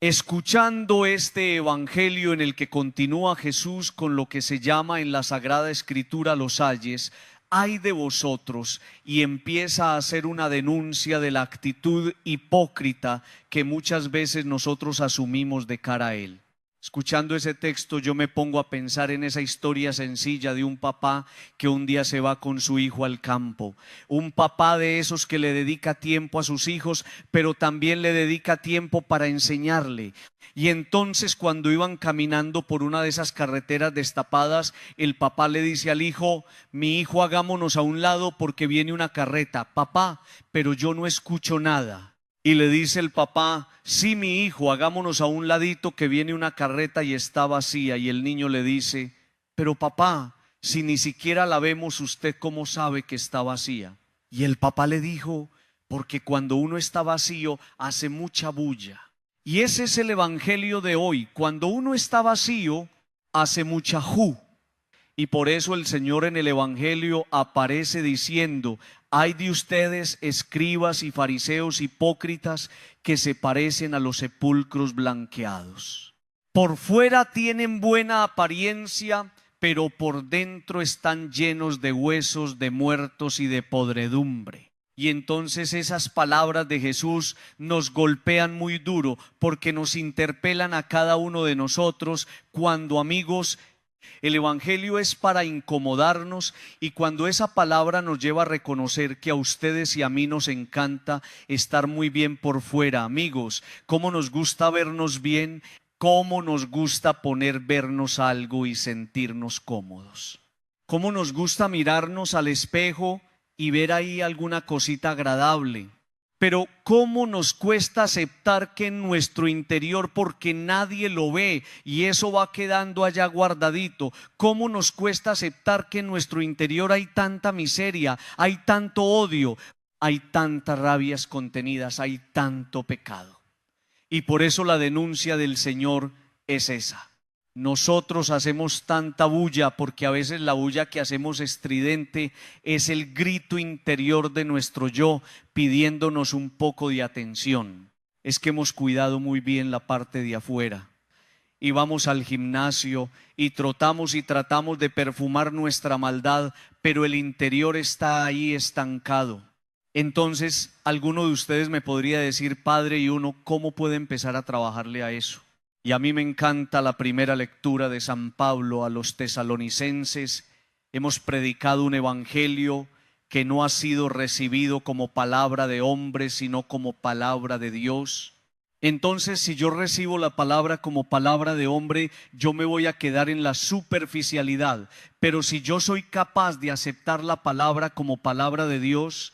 Escuchando este evangelio en el que continúa Jesús con lo que se llama en la Sagrada Escritura los ayes, ay de vosotros, y empieza a hacer una denuncia de la actitud hipócrita que muchas veces nosotros asumimos de cara a Él. Escuchando ese texto yo me pongo a pensar en esa historia sencilla de un papá que un día se va con su hijo al campo. Un papá de esos que le dedica tiempo a sus hijos, pero también le dedica tiempo para enseñarle. Y entonces cuando iban caminando por una de esas carreteras destapadas, el papá le dice al hijo: mi hijo, hagámonos a un lado porque viene una carreta. Papá, pero yo no escucho nada. Y le dice el papá: sí, mi hijo, hagámonos a un ladito que viene una carreta y está vacía. Y el niño le dice: pero papá, si ni siquiera la vemos, ¿usted cómo sabe que está vacía? Y el papá le dijo: porque cuando uno está vacío hace mucha bulla. Y ese es el evangelio de hoy. Cuando uno está vacío hace mucha ju. Y por eso el Señor en el evangelio aparece diciendo: ay de ustedes, escribas y fariseos hipócritas, que se parecen a los sepulcros blanqueados. Por fuera tienen buena apariencia, pero por dentro están llenos de huesos, de muertos y de podredumbre. Y entonces esas palabras de Jesús nos golpean muy duro, porque nos interpelan a cada uno de nosotros cuando, amigos, el evangelio es para incomodarnos, y cuando esa palabra nos lleva a reconocer que a ustedes y a mí nos encanta estar muy bien por fuera. Amigos, cómo nos gusta vernos bien, cómo nos gusta vernos algo y sentirnos cómodos. Cómo nos gusta mirarnos al espejo y ver ahí alguna cosita agradable. Pero cómo nos cuesta aceptar que en nuestro interior, porque nadie lo ve y eso va quedando allá guardadito, cómo nos cuesta aceptar que en nuestro interior hay tanta miseria, hay tanto odio, hay tantas rabias contenidas, hay tanto pecado. Y por eso la denuncia del Señor es esa. Nosotros hacemos tanta bulla porque a veces la bulla que hacemos estridente es el grito interior de nuestro yo pidiéndonos un poco de atención. Es que hemos cuidado muy bien la parte de afuera y vamos al gimnasio y trotamos y tratamos de perfumar nuestra maldad, pero el interior está ahí estancado. Entonces, alguno de ustedes me podría decir: padre, y uno, ¿cómo puede empezar a trabajarle a eso? Y a mí me encanta la primera lectura de San Pablo a los tesalonicenses. Hemos predicado un evangelio que no ha sido recibido como palabra de hombre, sino como palabra de Dios. Entonces, si yo recibo la palabra como palabra de hombre, yo me voy a quedar en la superficialidad. Pero si yo soy capaz de aceptar la palabra como palabra de Dios,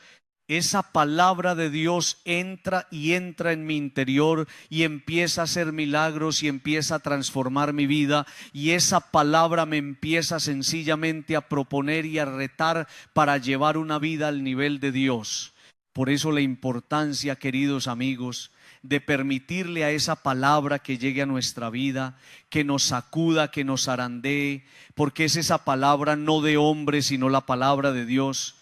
esa palabra de Dios entra en mi interior y empieza a hacer milagros y empieza a transformar mi vida, y esa palabra me empieza sencillamente a proponer y a retar para llevar una vida al nivel de Dios. Por eso la importancia, queridos amigos, de permitirle a esa palabra que llegue a nuestra vida, que nos sacuda, que nos zarandee, porque es esa palabra no de hombre, sino la palabra de Dios,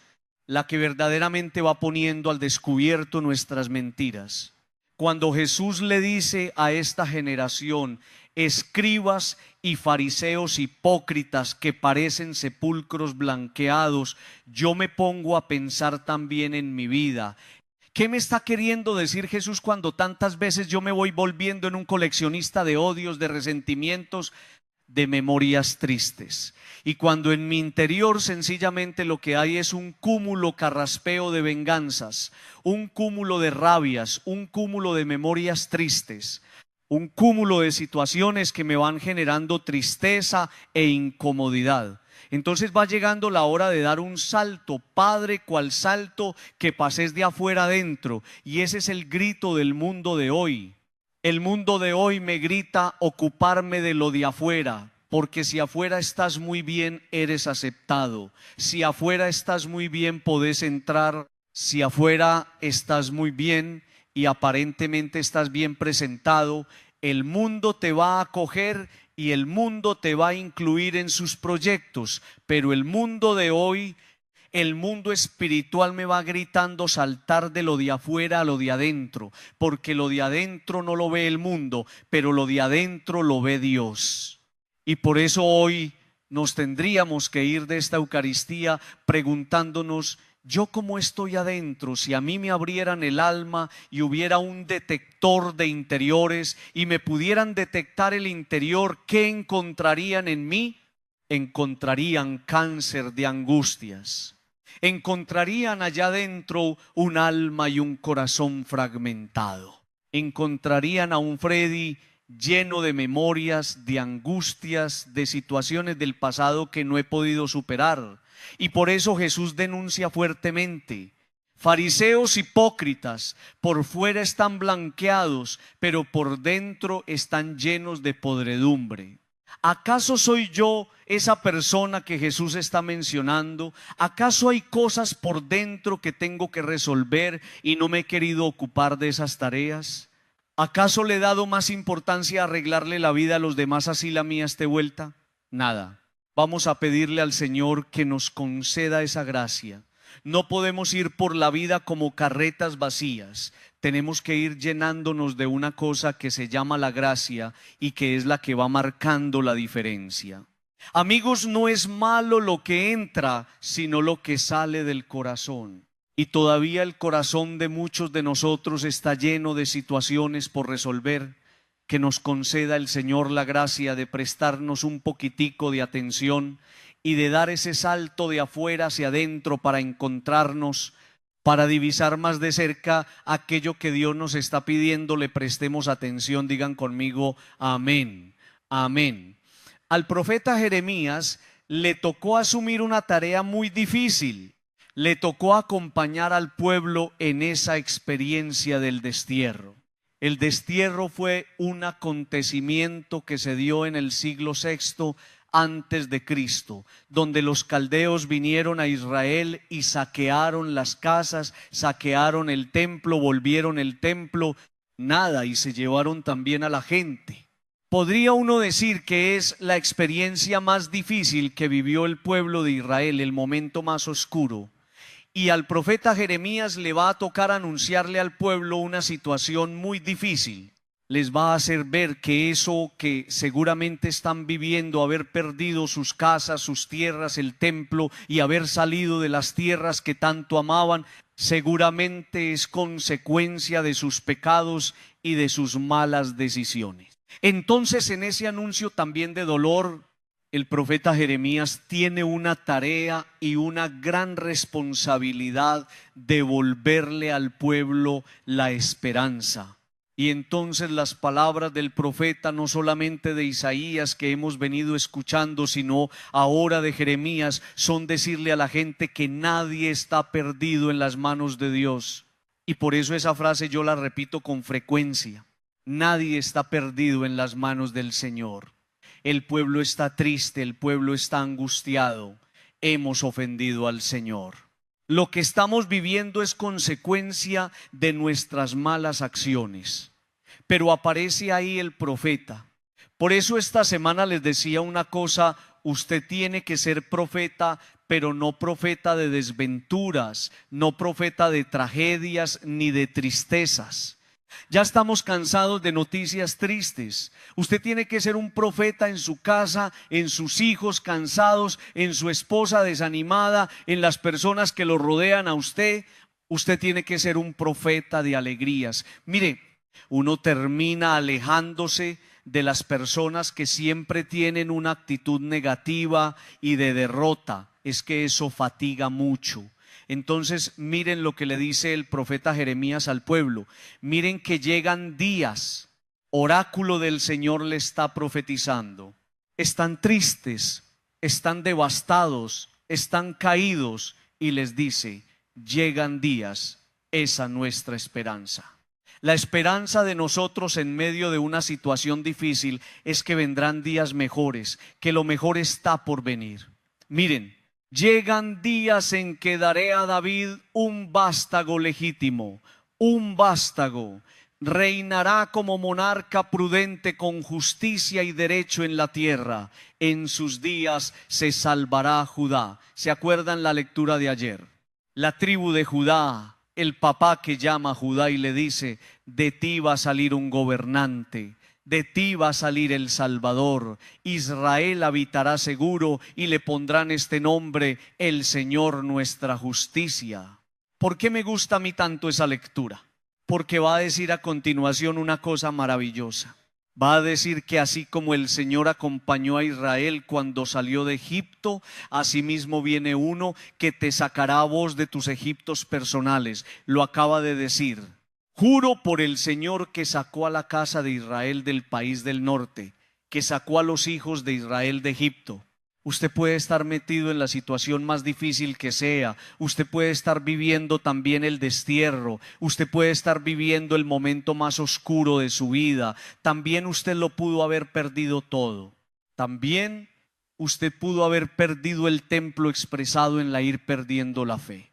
la que verdaderamente va poniendo al descubierto nuestras mentiras. Cuando Jesús le dice a esta generación: escribas y fariseos hipócritas que parecen sepulcros blanqueados, yo me pongo a pensar también en mi vida. ¿Qué me está queriendo decir Jesús cuando tantas veces yo me voy volviendo en un coleccionista de odios, de resentimientos, de memorias tristes? Y cuando en mi interior sencillamente lo que hay es un cúmulo carraspeo de venganzas, un cúmulo de rabias, un cúmulo de memorias tristes, un cúmulo de situaciones que me van generando tristeza e incomodidad. Entonces va llegando la hora de dar un salto, Padre, cual salto que pases de afuera adentro. Y ese es el grito del mundo de hoy. El mundo de hoy me grita ocuparme de lo de afuera, porque si afuera estás muy bien, eres aceptado. Si afuera estás muy bien, podés entrar. Si afuera estás muy bien y aparentemente estás bien presentado, el mundo te va a acoger y el mundo te va a incluir en sus proyectos. Pero el mundo de hoy el mundo espiritual me va gritando saltar de lo de afuera a lo de adentro, porque lo de adentro no lo ve el mundo, pero lo de adentro lo ve Dios. Y por eso hoy nos tendríamos que ir de esta Eucaristía preguntándonos: ¿yo cómo estoy adentro? Si a mí me abrieran el alma y hubiera un detector de interiores y me pudieran detectar el interior, ¿qué encontrarían en mí? Encontrarían cáncer de angustias. Encontrarían allá adentro un alma y un corazón fragmentado. Encontrarían a un Freddy lleno de memorias, de angustias, de situaciones del pasado que no he podido superar. Y por eso Jesús denuncia fuertemente: fariseos hipócritas, por fuera están blanqueados, pero por dentro están llenos de podredumbre. ¿Acaso soy yo esa persona que Jesús está mencionando? ¿Acaso hay cosas por dentro que tengo que resolver y no me he querido ocupar de esas tareas? ¿Acaso le he dado más importancia a arreglarle la vida a los demás así la mía esté vuelta? Nada. Vamos a pedirle al Señor que nos conceda esa gracia. No podemos ir por la vida como carretas vacías. Tenemos que ir llenándonos de una cosa que se llama la gracia y que es la que va marcando la diferencia. Amigos, no es malo lo que entra, sino lo que sale del corazón. Y todavía el corazón de muchos de nosotros está lleno de situaciones por resolver. Que nos conceda el Señor la gracia de prestarnos un poquitico de atención y de dar ese salto de afuera hacia adentro para encontrarnos, para divisar más de cerca aquello que Dios nos está pidiendo le prestemos atención. Digan conmigo: amén, amén. Al profeta Jeremías le tocó asumir una tarea muy difícil. Le tocó acompañar al pueblo en esa experiencia del destierro. El destierro fue un acontecimiento que se dio en el siglo VI antes de Cristo, donde los caldeos vinieron a Israel y saquearon las casas, saquearon el templo, volvieron el templo, nada, y se llevaron también a la gente. Podría uno decir que es la experiencia más difícil que vivió el pueblo de Israel, el momento más oscuro. Y al profeta Jeremías le va a tocar anunciarle al pueblo una situación muy difícil. Les va a hacer ver que eso que seguramente están viviendo, haber perdido sus casas, sus tierras, el templo y haber salido de las tierras que tanto amaban, seguramente es consecuencia de sus pecados y de sus malas decisiones. Entonces, en ese anuncio también de dolor, el profeta Jeremías tiene una tarea y una gran responsabilidad: de devolverle al pueblo la esperanza. Y entonces las palabras del profeta, no solamente de Isaías que hemos venido escuchando, sino ahora de Jeremías, son decirle a la gente que nadie está perdido en las manos de Dios. Y por eso esa frase yo la repito con frecuencia: nadie está perdido en las manos del Señor. El pueblo está triste, el pueblo está angustiado. Hemos ofendido al Señor. Lo que estamos viviendo es consecuencia de nuestras malas acciones. Pero aparece ahí el profeta. Por eso esta semana les decía una cosa: usted tiene que ser profeta, pero no profeta de desventuras, no profeta de tragedias ni de tristezas. Ya estamos cansados de noticias tristes. Usted tiene que ser un profeta en su casa, en sus hijos cansados, en su esposa desanimada, en las personas que lo rodean a usted. Usted tiene que ser un profeta de alegrías. Mire, uno termina alejándose de las personas que siempre tienen una actitud negativa y de derrota. Es que eso fatiga mucho. Entonces miren lo que le dice el profeta Jeremías al pueblo. Miren que llegan días, oráculo del Señor le está profetizando. Están tristes, están devastados, están caídos, y les dice: llegan días, esa nuestra esperanza. La esperanza de nosotros en medio de una situación difícil es que vendrán días mejores, que lo mejor está por venir. Miren, llegan días en que daré a David un vástago legítimo, un vástago. reinará como monarca prudente con justicia y derecho en la tierra. En sus días se salvará Judá. ¿Se acuerdan la lectura de ayer? La tribu de Judá, el papá que llama a Judá y le dice: de ti va a salir un gobernante, de ti va a salir el Salvador. Israel habitará seguro y le pondrán este nombre: el Señor nuestra justicia. ¿Por qué me gusta a mí tanto esa lectura? Porque va a decir a continuación una cosa maravillosa. Va a decir que así como el Señor acompañó a Israel cuando salió de Egipto, asimismo viene uno que te sacará a vos de tus Egiptos personales. Lo acaba de decir. Juro por el Señor que sacó a la casa de Israel del país del norte, que sacó a los hijos de Israel de Egipto. Usted puede estar metido en la situación más difícil que sea. Usted puede estar viviendo también el destierro. Usted puede estar viviendo el momento más oscuro de su vida. También usted lo pudo haber perdido todo. También usted pudo haber perdido el templo expresado en la ir perdiendo la fe.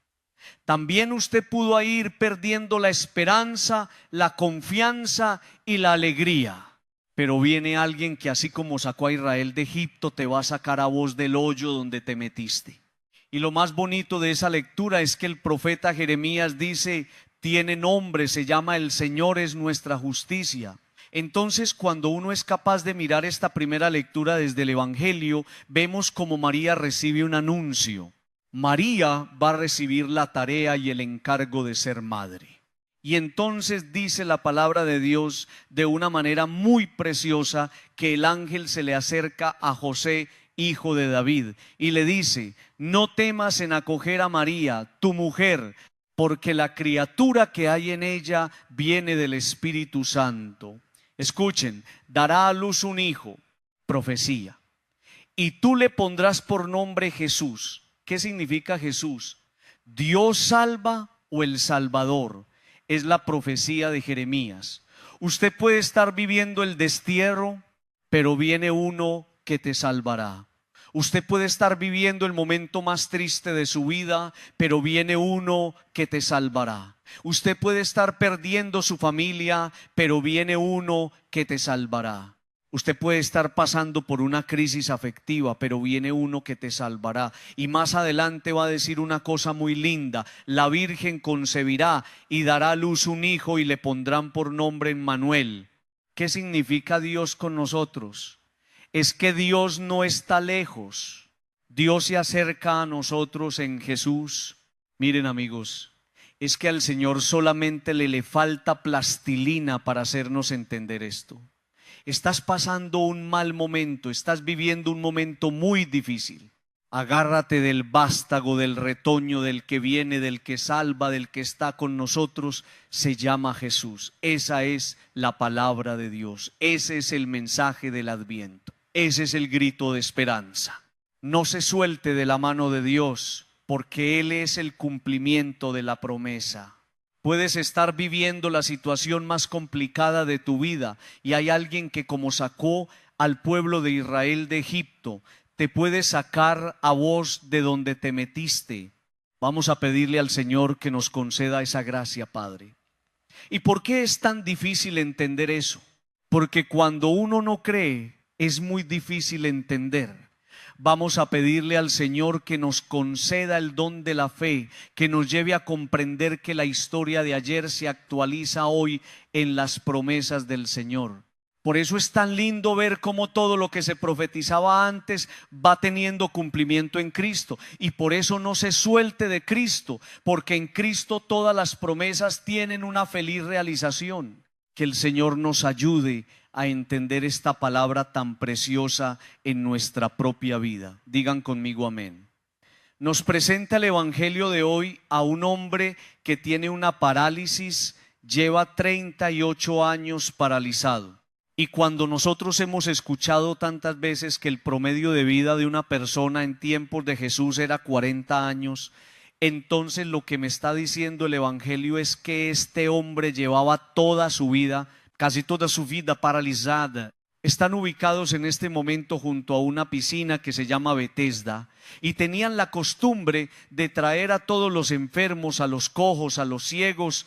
También usted pudo ir perdiendo la esperanza, la confianza y la alegría. Pero viene alguien que, así como sacó a Israel de Egipto, te va a sacar a vos del hoyo donde te metiste. Y lo más bonito de esa lectura es que el profeta Jeremías dice: tiene nombre, se llama El Señor es nuestra justicia. Entonces, cuando uno es capaz de mirar esta primera lectura desde el Evangelio, vemos como María recibe un anuncio. María va a recibir la tarea y el encargo de ser madre. Y entonces dice la palabra de Dios de una manera muy preciosa que el ángel se le acerca a José, hijo de David, y le dice: no temas en acoger a María, tu mujer, porque la criatura que hay en ella viene del Espíritu Santo. Escuchen: dará a luz un hijo, profecía, y tú le pondrás por nombre Jesús. ¿Qué significa Jesús? Dios salva o el Salvador. Es la profecía de Jeremías. Usted puede estar viviendo el destierro, pero viene uno que te salvará. Usted puede estar viviendo el momento más triste de su vida, pero viene uno que te salvará. Usted puede estar perdiendo su familia, pero viene uno que te salvará. Usted puede estar pasando por una crisis afectiva, pero viene uno que te salvará. Y más adelante va a decir una cosa muy linda: la Virgen concebirá y dará a luz un hijo y le pondrán por nombre Emmanuel. ¿Qué significa Dios con nosotros? Es que Dios no está lejos. Dios se acerca a nosotros en Jesús. Miren, amigos, es que al Señor solamente le falta plastilina para hacernos entender esto. Estás pasando un mal momento, estás viviendo un momento muy difícil. Agárrate del vástago, del retoño, del que viene, del que salva, del que está con nosotros. Se llama Jesús. Esa es la palabra de Dios. Ese es el mensaje del Adviento. Ese es el grito de esperanza. No se suelte de la mano de Dios, porque Él es el cumplimiento de la promesa. Puedes estar viviendo la situación más complicada de tu vida y hay alguien que, como sacó al pueblo de Israel de Egipto, te puede sacar a vos de donde te metiste. Vamos a pedirle al Señor que nos conceda esa gracia, Padre. ¿Y por qué es tan difícil entender eso? Porque cuando uno no cree, es muy difícil entender. Vamos a pedirle al Señor que nos conceda el don de la fe, que nos lleve a comprender que la historia de ayer se actualiza hoy en las promesas del Señor. Por eso es tan lindo ver cómo todo lo que se profetizaba antes va teniendo cumplimiento en Cristo. Y por eso no se suelte de Cristo, porque en Cristo todas las promesas tienen una feliz realización. Que el Señor nos ayude a entender esta palabra tan preciosa en nuestra propia vida. Digan conmigo amén. Nos presenta el Evangelio de hoy a un hombre que tiene una parálisis, lleva 38 años paralizado. Y cuando nosotros hemos escuchado tantas veces que el promedio de vida de una persona en tiempos de Jesús era 40 años, entonces lo que me está diciendo el Evangelio es que este hombre llevaba toda su vida, casi toda su vida paralizada. Están ubicados en este momento junto a una piscina que se llama Betesda, y tenían la costumbre de traer a todos los enfermos, a los cojos, a los ciegos,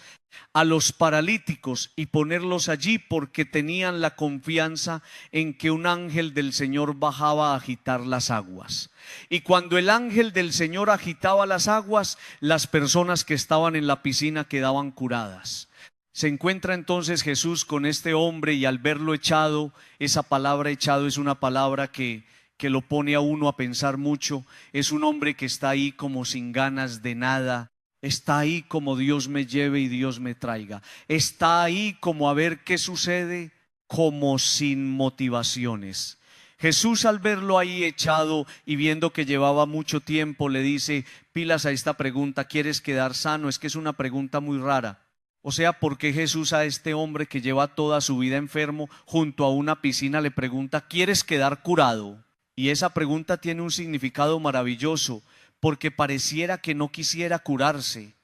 a los paralíticos, y ponerlos allí porque tenían la confianza en que un ángel del Señor bajaba a agitar las aguas. Y cuando el ángel del Señor agitaba las aguas, las personas que estaban en la piscina quedaban curadas. Se encuentra entonces Jesús con este hombre, y al verlo echado, esa palabra echado es una palabra que lo pone a uno a pensar mucho. Es un hombre que está ahí como sin ganas de nada, está ahí como Dios me lleve y Dios me traiga, está ahí como a ver qué sucede, como sin motivaciones. Jesús, al verlo ahí echado y viendo que llevaba mucho tiempo, le dice: pilas a esta pregunta, ¿quieres quedar sano? Es que es una pregunta muy rara. O sea, ¿por qué Jesús a este hombre que lleva toda su vida enfermo junto a una piscina le pregunta: ¿quieres quedar curado? Y esa pregunta tiene un significado maravilloso, porque pareciera que no quisiera curarse,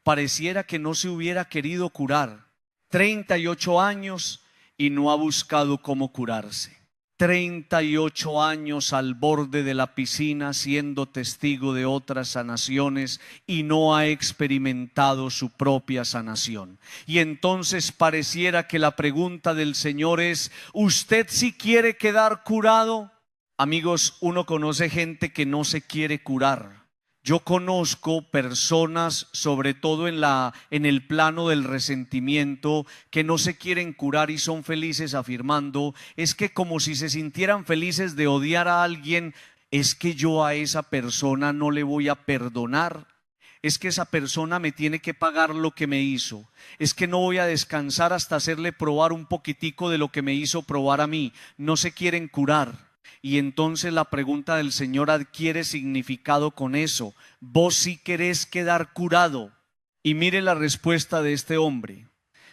pareciera que no se hubiera querido curar. 38 años y no ha buscado cómo curarse. 38 años al borde de la piscina siendo testigo de otras sanaciones y no ha experimentado su propia sanación. Y entonces pareciera que la pregunta del Señor es: ¿usted sí quiere quedar curado? Amigos, uno conoce gente que no se quiere curar. Yo conozco personas, sobre todo en el plano del resentimiento, que no se quieren curar y son felices afirmando: es que como si se sintieran felices de odiar a alguien, es que yo a esa persona no le voy a perdonar, es que esa persona me tiene que pagar lo que me hizo, es que no voy a descansar hasta hacerle probar un poquitico de lo que me hizo probar a mí. No se quieren curar. Y entonces la pregunta del Señor adquiere significado con eso: ¿vos sí querés quedar curado? Y mire la respuesta de este hombre: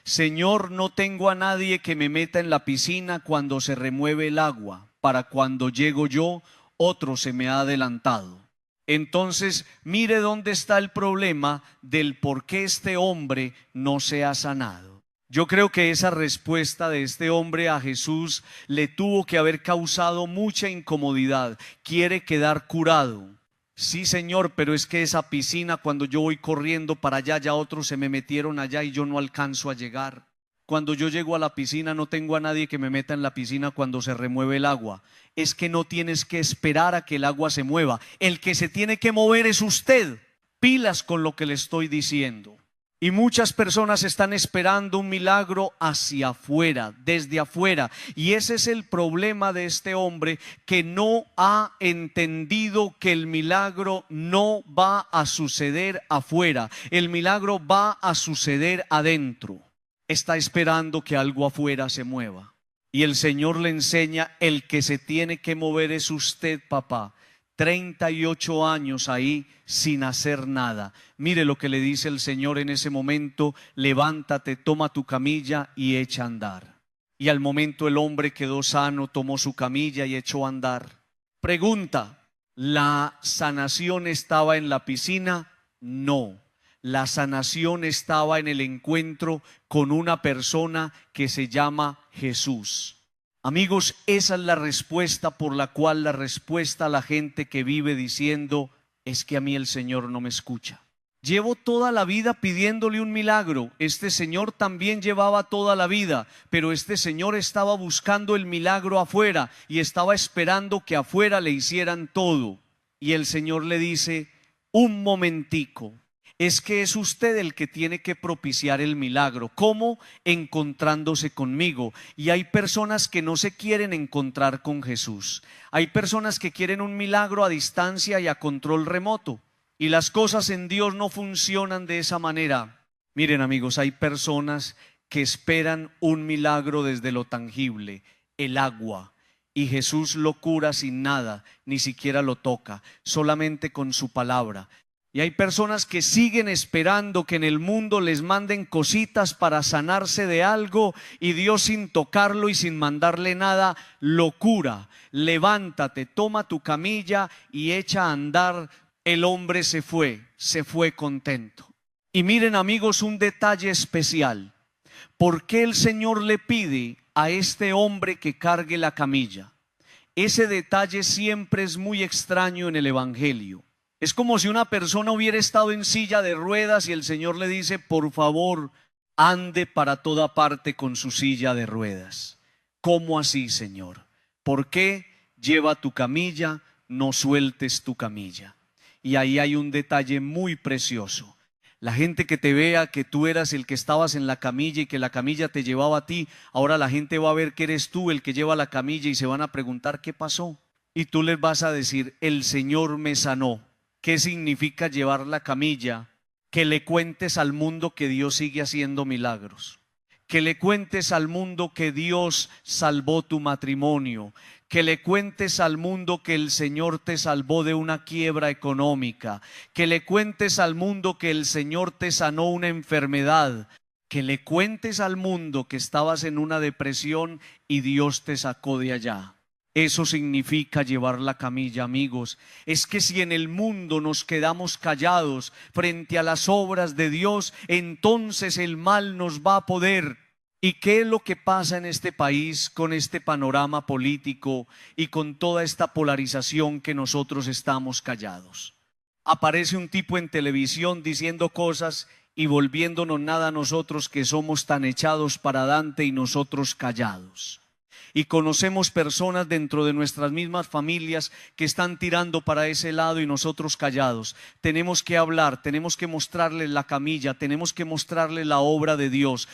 Señor, no tengo a nadie que me meta en la piscina cuando se remueve el agua. Para cuando llego yo, otro se me ha adelantado. Entonces, mire dónde está el problema del por qué este hombre no se ha sanado. Yo creo que esa respuesta de este hombre a Jesús le tuvo que haber causado mucha incomodidad. Quiere quedar curado. Sí, Señor, pero es que esa piscina, cuando yo voy corriendo para allá, ya otros se me metieron allá y yo no alcanzo a llegar. Cuando yo llego a la piscina no tengo a nadie que me meta en la piscina cuando se remueve el agua. Es que no tienes que esperar a que el agua se mueva. El que se tiene que mover es usted. Pilas con lo que le estoy diciendo. Y muchas personas están esperando un milagro hacia afuera, desde afuera. Y ese es el problema de este hombre, que no ha entendido que el milagro no va a suceder afuera. El milagro va a suceder adentro. Está esperando que algo afuera se mueva. Y el Señor le enseña: el que se tiene que mover es usted, papá. 38 años ahí sin hacer nada. Mire lo que le dice el Señor en ese momento: levántate, toma tu camilla y echa a andar. Y al momento el hombre quedó sano, tomó su camilla y echó a andar. Pregunta: ¿la sanación estaba en la piscina? No. La sanación estaba en el encuentro con una persona que se llama Jesús. Amigos, esa es la respuesta por la cual la respuesta a la gente que vive diciendo: es que a mí el Señor no me escucha. Llevo toda la vida pidiéndole un milagro. Este señor también llevaba toda la vida, pero este señor estaba buscando el milagro afuera y estaba esperando que afuera le hicieran todo. Y el Señor le dice: un momentico. Es que es usted el que tiene que propiciar el milagro. ¿Cómo? Encontrándose conmigo. Y hay personas que no se quieren encontrar con Jesús. Hay personas que quieren un milagro a distancia y a control remoto. Y las cosas en Dios no funcionan de esa manera. Miren, amigos, hay personas que esperan un milagro desde lo tangible, el agua. Y Jesús lo cura sin nada, ni siquiera lo toca, solamente con su palabra. Y hay personas que siguen esperando que en el mundo les manden cositas para sanarse de algo, y Dios, sin tocarlo y sin mandarle nada, lo cura. Levántate, toma tu camilla y echa a andar. El hombre se fue contento. Y miren, amigos, un detalle especial. ¿Por qué el Señor le pide a este hombre que cargue la camilla. Ese detalle siempre es muy extraño en el Evangelio. Es como si una persona hubiera estado en silla de ruedas y el Señor le dice: por favor, ande para toda parte con su silla de ruedas. ¿Cómo así, Señor? ¿Por qué? Lleva tu camilla, no sueltes tu camilla. Y ahí hay un detalle muy precioso. La gente que te vea que tú eras el que estabas en la camilla y que la camilla te llevaba a ti, ahora la gente va a ver que eres tú el que lleva la camilla y se van a preguntar qué pasó. Y tú les vas a decir: el Señor me sanó. ¿Qué significa llevar la camilla? Que le cuentes al mundo que Dios sigue haciendo milagros. Que le cuentes al mundo que Dios salvó tu matrimonio. Que le cuentes al mundo que el Señor te salvó de una quiebra económica. Que le cuentes al mundo que el Señor te sanó una enfermedad. Que le cuentes al mundo que estabas en una depresión y Dios te sacó de allá. Eso significa llevar la camilla, amigos. Es que si en el mundo nos quedamos callados frente a las obras de Dios, entonces el mal nos va a poder. ¿Y qué es lo que pasa en este país con este panorama político y con toda esta polarización que nosotros estamos callados? Aparece un tipo en televisión diciendo cosas y volviéndonos nada a nosotros que somos tan echados para adelante y nosotros callados. Y conocemos personas dentro de nuestras mismas familias que están tirando para ese lado y nosotros callados. Tenemos que hablar, tenemos que mostrarles la camilla, tenemos que mostrarles la obra de Dios,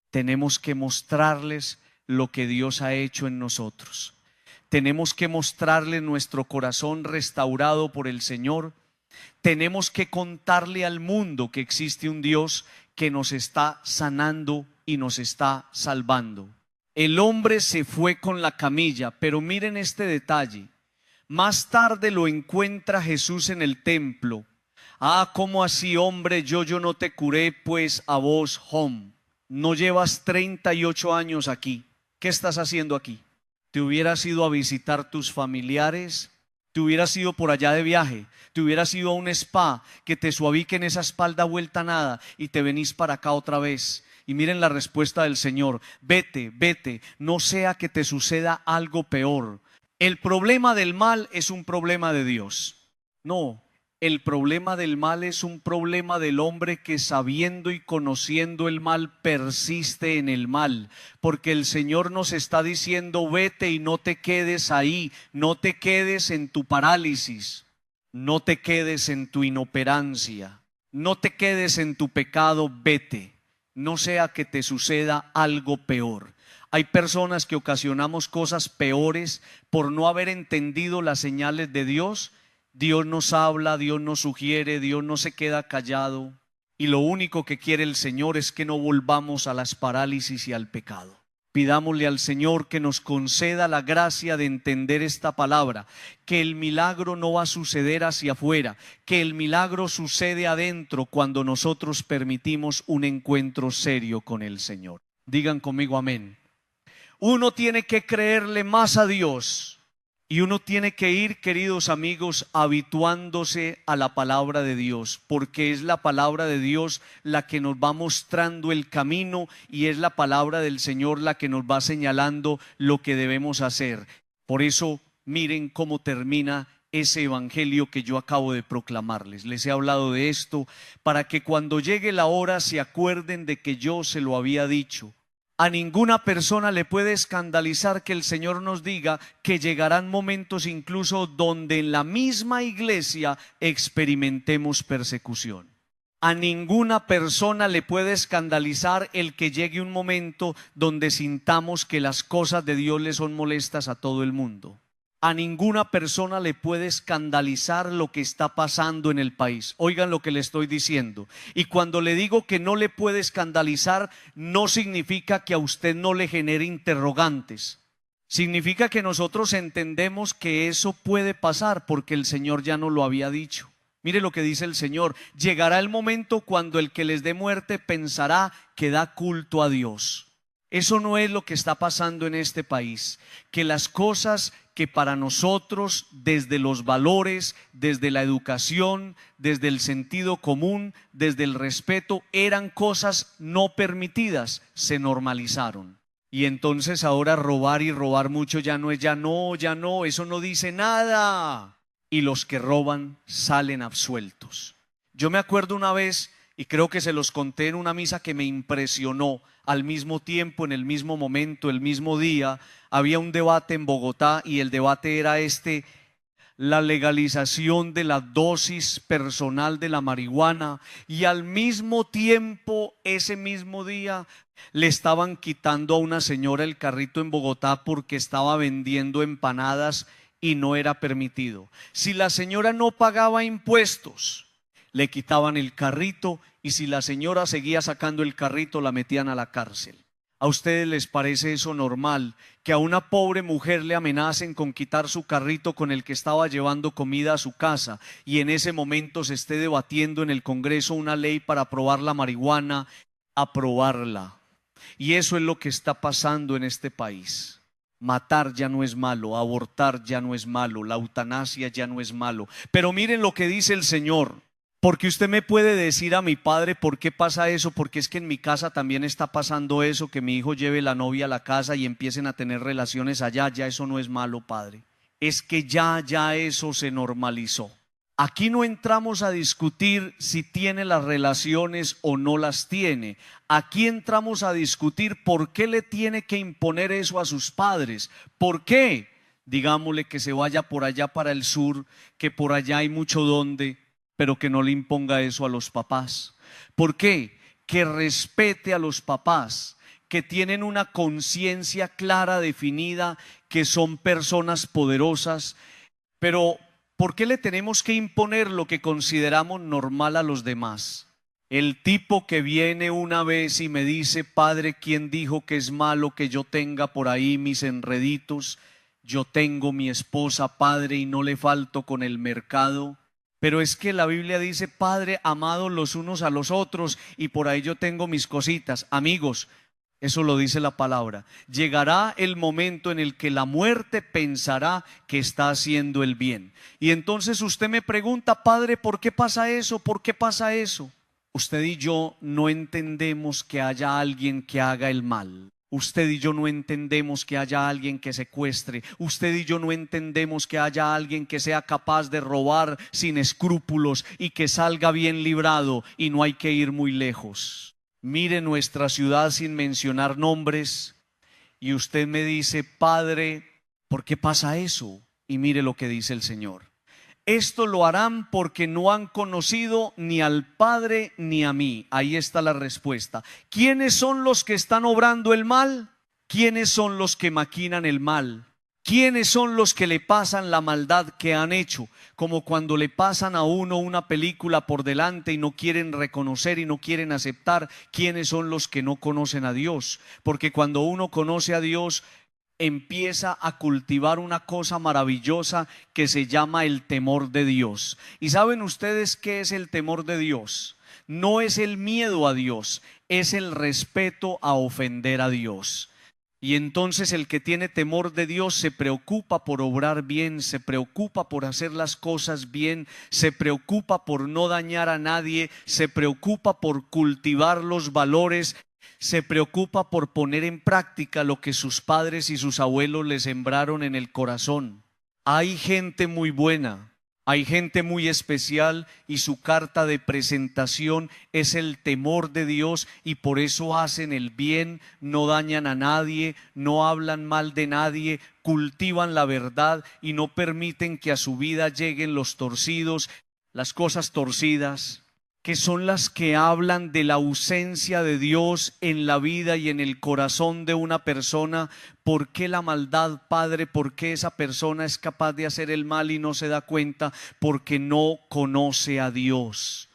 tenemos que mostrarles lo que Dios ha hecho en nosotros. Tenemos que mostrarles nuestro corazón restaurado por el Señor. Tenemos que contarle al mundo que existe un Dios que nos está sanando y nos está salvando. El hombre se fue con la camilla, pero miren este detalle. Más tarde lo encuentra Jesús en el templo. Ah, ¿cómo así, hombre? Yo no te curé, pues a vos, hom. No llevas 38 años aquí. ¿Qué estás haciendo aquí? ¿Te hubieras ido a visitar tus familiares? ¿Te hubieras ido por allá de viaje? ¿Te hubieras ido a un spa que te suaviquen esa espalda vuelta a nada y te venís para acá otra vez? Y miren la respuesta del Señor: vete, vete, no sea que te suceda algo peor. El problema del mal es un problema de Dios. No, el problema del mal es un problema del hombre que, sabiendo y conociendo el mal, persiste en el mal. Porque el Señor nos está diciendo: vete y no te quedes ahí, no te quedes en tu parálisis, no te quedes en tu inoperancia, no te quedes en tu pecado, vete. No sea que te suceda algo peor. Hay personas que ocasionamos cosas peores por no haber entendido las señales de Dios. Dios nos habla, Dios nos sugiere, Dios no se queda callado. Y lo único que quiere el Señor es que no volvamos a las parálisis y al pecado. Pidámosle al Señor que nos conceda la gracia de entender esta palabra, que el milagro no va a suceder hacia afuera, que el milagro sucede adentro cuando nosotros permitimos un encuentro serio con el Señor. Digan conmigo amén. Uno tiene que creerle más a Dios. Y uno tiene que ir, queridos amigos, habituándose a la palabra de Dios, porque es la palabra de Dios la que nos va mostrando el camino y es la palabra del Señor la que nos va señalando lo que debemos hacer. Por eso, miren cómo termina ese evangelio que yo acabo de proclamarles. Les he hablado de esto para que cuando llegue la hora se acuerden de que yo se lo había dicho. A ninguna persona le puede escandalizar que el Señor nos diga que llegarán momentos incluso donde en la misma iglesia experimentemos persecución. A ninguna persona le puede escandalizar el que llegue un momento donde sintamos que las cosas de Dios le son molestas a todo el mundo. A ninguna persona le puede escandalizar lo que está pasando en el país. Oigan lo que le estoy diciendo. Y cuando le digo que no le puede escandalizar, no significa que a usted no le genere interrogantes. Significa que nosotros entendemos que eso puede pasar porque el Señor ya nos lo había dicho. Mire lo que dice el Señor: llegará el momento cuando el que les dé muerte pensará que da culto a Dios. Eso no es lo que está pasando en este país. Que las cosas que para nosotros, desde los valores, desde la educación, desde el sentido común, desde el respeto, eran cosas no permitidas, se normalizaron. Y entonces ahora robar y robar mucho ya no es, ya no, eso no dice nada. Y los que roban salen absueltos. Yo me acuerdo una vez, y creo que se los conté en una misa que me impresionó, al mismo tiempo, en el mismo momento, el mismo día, había un debate en Bogotá y el debate era la legalización de la dosis personal de la marihuana, y al mismo tiempo, ese mismo día, le estaban quitando a una señora el carrito en Bogotá porque estaba vendiendo empanadas y no era permitido. Si la señora no pagaba impuestos, le quitaban el carrito, y si la señora seguía sacando el carrito, la metían a la cárcel. ¿A ustedes les parece eso normal? Que a una pobre mujer le amenacen con quitar su carrito con el que estaba llevando comida a su casa, y en ese momento se esté debatiendo en el Congreso una ley para aprobar la marihuana, aprobarla. Y eso es lo que está pasando en este país. Matar ya no es malo, abortar ya no es malo, la eutanasia ya no es malo. Pero miren lo que dice el Señor. Porque usted me puede decir a mi padre por qué pasa eso, porque es que en mi casa también está pasando eso, que mi hijo lleve la novia a la casa y empiecen a tener relaciones allá. Ya eso no es malo, padre. Es que ya eso se normalizó. Aquí no entramos a discutir si tiene las relaciones o no las tiene. Aquí entramos a discutir por qué le tiene que imponer eso a sus padres. ¿Por qué? Digámosle que se vaya por allá para el sur, que por allá hay mucho donde, pero que no le imponga eso a los papás. ¿Por qué? Que respete a los papás, que tienen una conciencia clara, definida, que son personas poderosas. Pero ¿por qué le tenemos que imponer lo que consideramos normal a los demás? El tipo que viene una vez y me dice: padre, ¿quién dijo que es malo que yo tenga por ahí mis enreditos? Yo tengo mi esposa, padre, y no le falto con el mercado. Pero es que la Biblia dice: padre, amados los unos a los otros, y por ahí yo tengo mis cositas. Amigos, eso lo dice la palabra. Llegará el momento en el que la muerte pensará que está haciendo el bien. Y entonces usted me pregunta: padre, ¿por qué pasa eso? ¿Por qué pasa eso? Usted y yo no entendemos que haya alguien que haga el mal. Usted y yo no entendemos que haya alguien que secuestre. Usted y yo no entendemos que haya alguien que sea capaz de robar sin escrúpulos y que salga bien librado, y no hay que ir muy lejos. Mire nuestra ciudad sin mencionar nombres, y usted me dice: padre, ¿por qué pasa eso? Y mire lo que dice el Señor: esto lo harán porque no han conocido ni al Padre ni a mí. Ahí está la respuesta. ¿Quiénes son los que están obrando el mal? ¿Quiénes son los que maquinan el mal? ¿Quiénes son los que le pasan la maldad que han hecho? Como cuando le pasan a uno una película por delante y no quieren reconocer y no quieren aceptar. ¿Quiénes son los que no conocen a Dios? Porque cuando uno conoce a Dios, empieza a cultivar una cosa maravillosa que se llama el temor de Dios. ¿Y saben ustedes qué es el temor de Dios? No es el miedo a Dios, es el respeto a ofender a Dios. Y entonces el que tiene temor de Dios se preocupa por obrar bien, se preocupa por hacer las cosas bien, se preocupa por no dañar a nadie, se preocupa por cultivar los valores, se preocupa por poner en práctica lo que sus padres y sus abuelos le sembraron en el corazón. Hay gente muy buena, hay gente muy especial, y su carta de presentación es el temor de Dios, y por eso hacen el bien, no dañan a nadie, no hablan mal de nadie, cultivan la verdad y no permiten que a su vida lleguen los torcidos, las cosas torcidas, que son las que hablan de la ausencia de Dios en la vida y en el corazón de una persona. ¿Por qué la maldad, Padre? ¿Por qué esa persona es capaz de hacer el mal y no se da cuenta? Porque no conoce a Dios.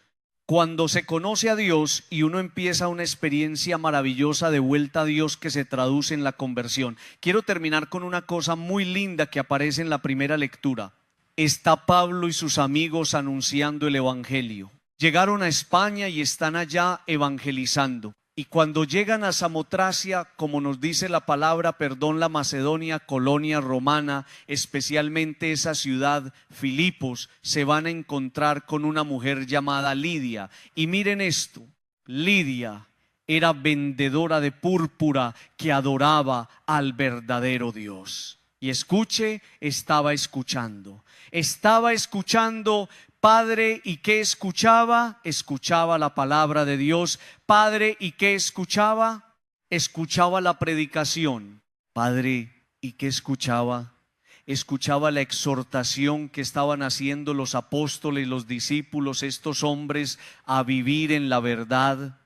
Cuando se conoce a Dios y uno empieza una experiencia maravillosa de vuelta a Dios que se traduce en la conversión. Quiero terminar con una cosa muy linda que aparece en la primera lectura. Está Pablo y sus amigos anunciando el evangelio. Llegaron a España y están allá evangelizando. Y cuando llegan a Samotracia, como nos dice la palabra, la Macedonia, colonia romana, especialmente esa ciudad, Filipos, se van a encontrar con una mujer llamada Lidia. Y miren esto: Lidia era vendedora de púrpura que adoraba al verdadero Dios. Y escuche, estaba escuchando. Estaba escuchando, Padre, ¿y qué escuchaba? Escuchaba la palabra de Dios. Padre, ¿y qué escuchaba? Escuchaba la predicación. Padre, ¿y qué escuchaba? Escuchaba la exhortación que estaban haciendo los apóstoles, los discípulos, estos hombres a vivir en la verdad.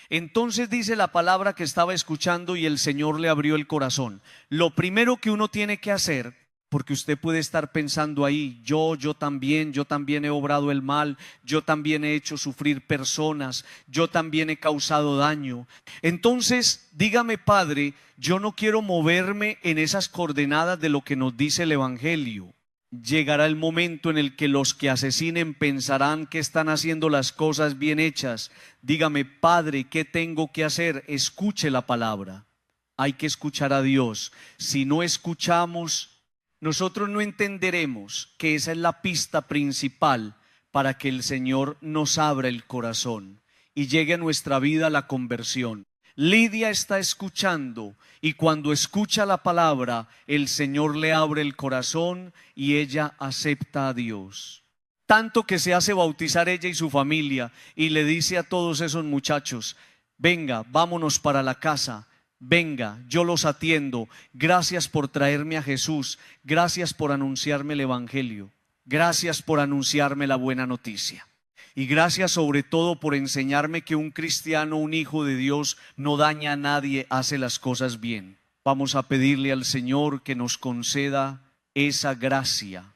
Entonces dice la palabra que estaba escuchando y el Señor le abrió el corazón. Lo primero que uno tiene que hacer, porque usted puede estar pensando ahí, yo también he obrado el mal, yo también he hecho sufrir personas, yo también he causado daño. Entonces, dígame, Padre, yo no quiero moverme en esas coordenadas de lo que nos dice el Evangelio. Llegará el momento en el que los que asesinen pensarán que están haciendo las cosas bien hechas. Dígame, Padre, ¿qué tengo que hacer? Escuche la palabra. Hay que escuchar a Dios. Si no escuchamos, nosotros no entenderemos que esa es la pista principal para que el Señor nos abra el corazón y llegue a nuestra vida la conversión. Lidia está escuchando y cuando escucha la palabra, el Señor le abre el corazón y ella acepta a Dios. Tanto que se hace bautizar ella y su familia y le dice a todos esos muchachos, venga, vámonos para la casa. Venga, yo los atiendo. Gracias por traerme a Jesús. Gracias por anunciarme el Evangelio. Gracias por anunciarme la buena noticia. Y gracias sobre todo por enseñarme que un cristiano, un hijo de Dios, no daña a nadie, hace las cosas bien. Vamos a pedirle al Señor que nos conceda esa gracia.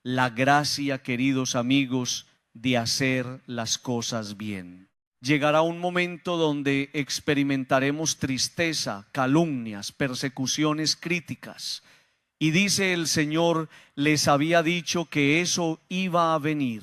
La gracia, queridos amigos, de hacer las cosas bien. Llegará un momento donde experimentaremos tristeza, calumnias, persecuciones, críticas. Y dice el Señor, les había dicho que eso iba a venir.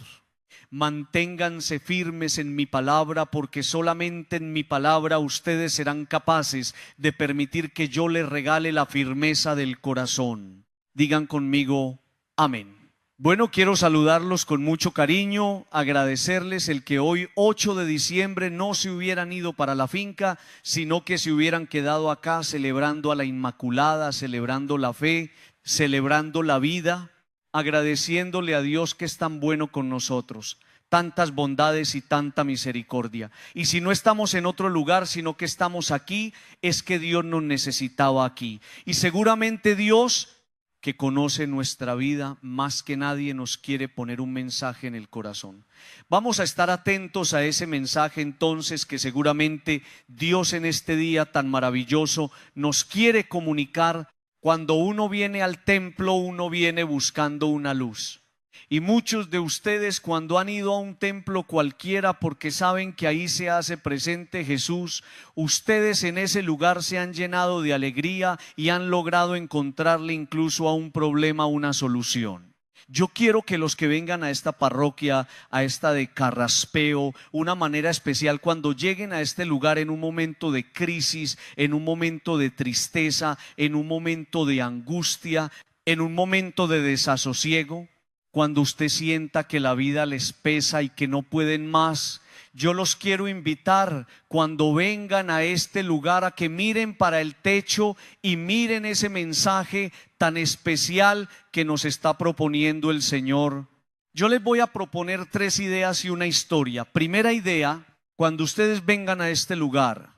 Manténganse firmes en mi palabra, porque solamente en mi palabra ustedes serán capaces de permitir que yo les regale la firmeza del corazón. Digan conmigo, amén. Bueno, quiero saludarlos con mucho cariño, agradecerles el que hoy 8 de diciembre no se hubieran ido para la finca, sino que se hubieran quedado acá celebrando a la Inmaculada, celebrando la fe, celebrando la vida, agradeciéndole a Dios que es tan bueno con nosotros, tantas bondades y tanta misericordia. Y si no estamos en otro lugar, sino que estamos aquí, es que Dios nos necesitaba aquí. Y seguramente Dios, que conoce nuestra vida más que nadie, nos quiere poner un mensaje en el corazón. Vamos a estar atentos a ese mensaje entonces, que seguramente Dios en este día tan maravilloso nos quiere comunicar. Cuando uno viene al templo, uno viene buscando una luz. Y muchos de ustedes, cuando han ido a un templo cualquiera porque saben que ahí se hace presente Jesús, ustedes en ese lugar se han llenado de alegría y han logrado encontrarle incluso a un problema una solución. Yo quiero que los que vengan a esta parroquia, a esta de Carraspeo, una manera especial, cuando lleguen a este lugar en un momento de crisis, en un momento de tristeza, en un momento de angustia, en un momento de desasosiego, cuando usted sienta que la vida les pesa y que no pueden más, yo los quiero invitar cuando vengan a este lugar a que miren para el techo y miren ese mensaje tan especial que nos está proponiendo el Señor. Yo les voy a proponer 3 ideas y una historia. Primera idea, cuando ustedes vengan a este lugar,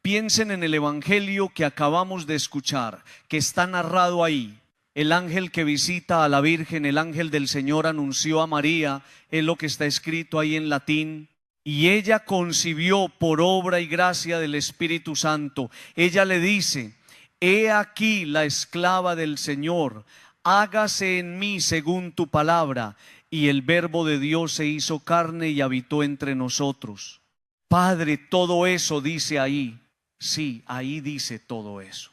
piensen en el Evangelio que acabamos de escuchar, que está narrado ahí. El ángel que visita a la Virgen, el ángel del Señor anunció a María, es lo que está escrito ahí en latín. Y ella concibió por obra y gracia del Espíritu Santo. Ella le dice, he aquí la esclava del Señor, hágase en mí según tu palabra. Y el Verbo de Dios se hizo carne y habitó entre nosotros. Padre, todo eso dice ahí. Sí, ahí dice todo eso.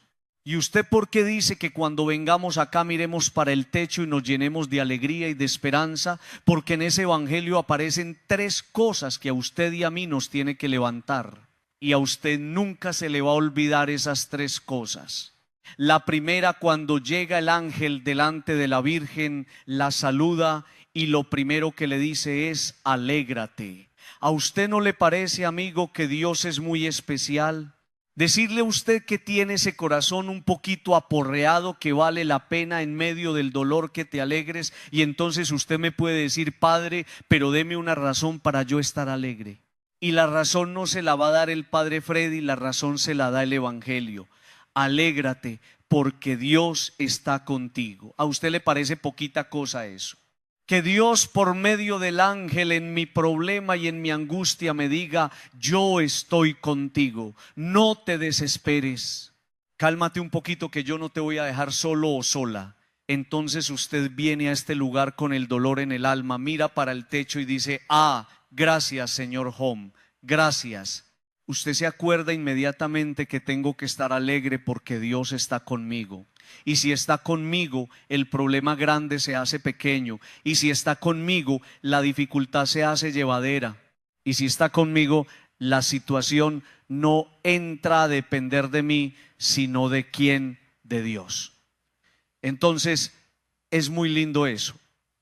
¿Y usted por qué dice que cuando vengamos acá miremos para el techo y nos llenemos de alegría y de esperanza? Porque en ese evangelio aparecen 3 cosas que a usted y a mí nos tiene que levantar. Y a usted nunca se le va a olvidar esas 3 cosas. La primera, cuando llega el ángel delante de la Virgen, la saluda y lo primero que le dice es: alégrate. ¿A usted no le parece, amigo, que Dios es muy especial? Decirle a usted que tiene ese corazón un poquito aporreado, que vale la pena en medio del dolor que te alegres, y entonces usted me puede decir: Padre, pero deme una razón para yo estar alegre. Y la razón no se la va a dar el Padre Freddy, la razón se la da el Evangelio. Alégrate porque Dios está contigo. ¿A usted le parece poquita cosa eso? Que Dios por medio del ángel en mi problema y en mi angustia me diga: yo estoy contigo, no te desesperes, cálmate un poquito que yo no te voy a dejar solo o sola. Entonces usted viene a este lugar con el dolor en el alma, mira para el techo y dice: ah, gracias Señor Hom, gracias. Usted se acuerda inmediatamente que tengo que estar alegre porque Dios está conmigo. Y si está conmigo, el problema grande se hace pequeño. Y si está conmigo, la dificultad se hace llevadera. Y si está conmigo, la situación no entra a depender de mí, sino de quién, de Dios. Entonces, es muy lindo eso.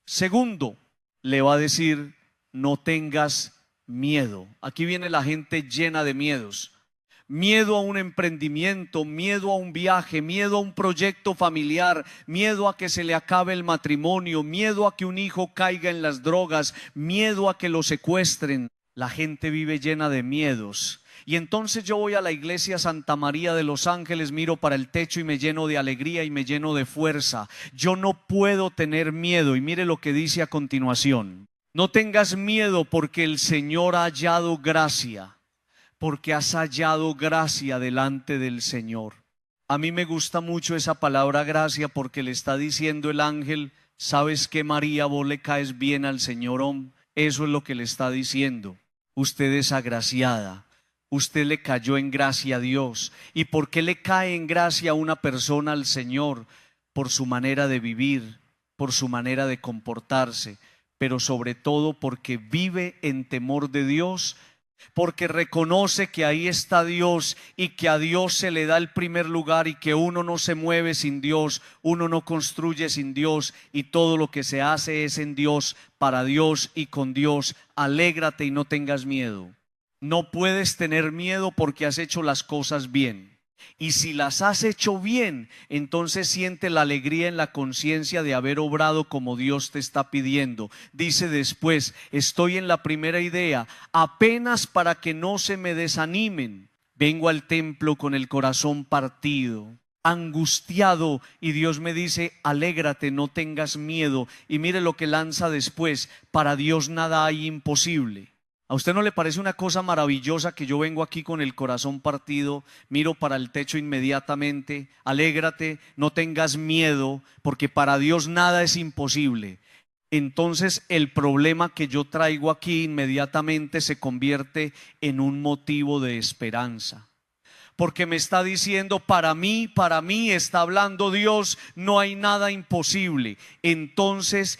Segundo, le va a decir: no tengas miedo. Aquí viene la gente llena de miedos. Miedo a un emprendimiento, miedo a un viaje, miedo a un proyecto familiar, miedo a que se le acabe el matrimonio, miedo a que un hijo caiga en las drogas, miedo a que lo secuestren. La gente vive llena de miedos. Y entonces yo voy a la iglesia Santa María de los Ángeles, miro para el techo y me lleno de alegría y me lleno de fuerza. Yo no puedo tener miedo. Y mire lo que dice a continuación: no tengas miedo porque el Señor ha hallado gracia. Porque has hallado gracia delante del Señor. A mí me gusta mucho esa palabra gracia, porque le está diciendo el ángel: ¿sabes qué, María? Vos le caes bien al Señor. Eso es lo que le está diciendo. Usted es agraciada. Usted le cayó en gracia a Dios. ¿Y por qué le cae en gracia a una persona al Señor? Por su manera de vivir, por su manera de comportarse, pero sobre todo porque vive en temor de Dios, porque reconoce que ahí está Dios y que a Dios se le da el primer lugar, y que uno no se mueve sin Dios, uno no construye sin Dios, y todo lo que se hace es en Dios, para Dios y con Dios. Alégrate y no tengas miedo. No puedes tener miedo porque has hecho las cosas bien. Y si las has hecho bien, entonces siente la alegría en la conciencia de haber obrado como Dios te está pidiendo. Dice después: estoy en la primera idea, apenas para que no se me desanimen. Vengo al templo con el corazón partido, angustiado, y Dios me dice: alégrate, no tengas miedo. Y mire lo que lanza después: para Dios nada hay imposible. ¿A usted no le parece una cosa maravillosa que yo vengo aquí con el corazón partido, miro para el techo inmediatamente? Alégrate, no tengas miedo, porque para Dios nada es imposible. Entonces el problema que yo traigo aquí inmediatamente se convierte en un motivo de esperanza, porque me está diciendo: para mí está hablando Dios, no hay nada imposible. Entonces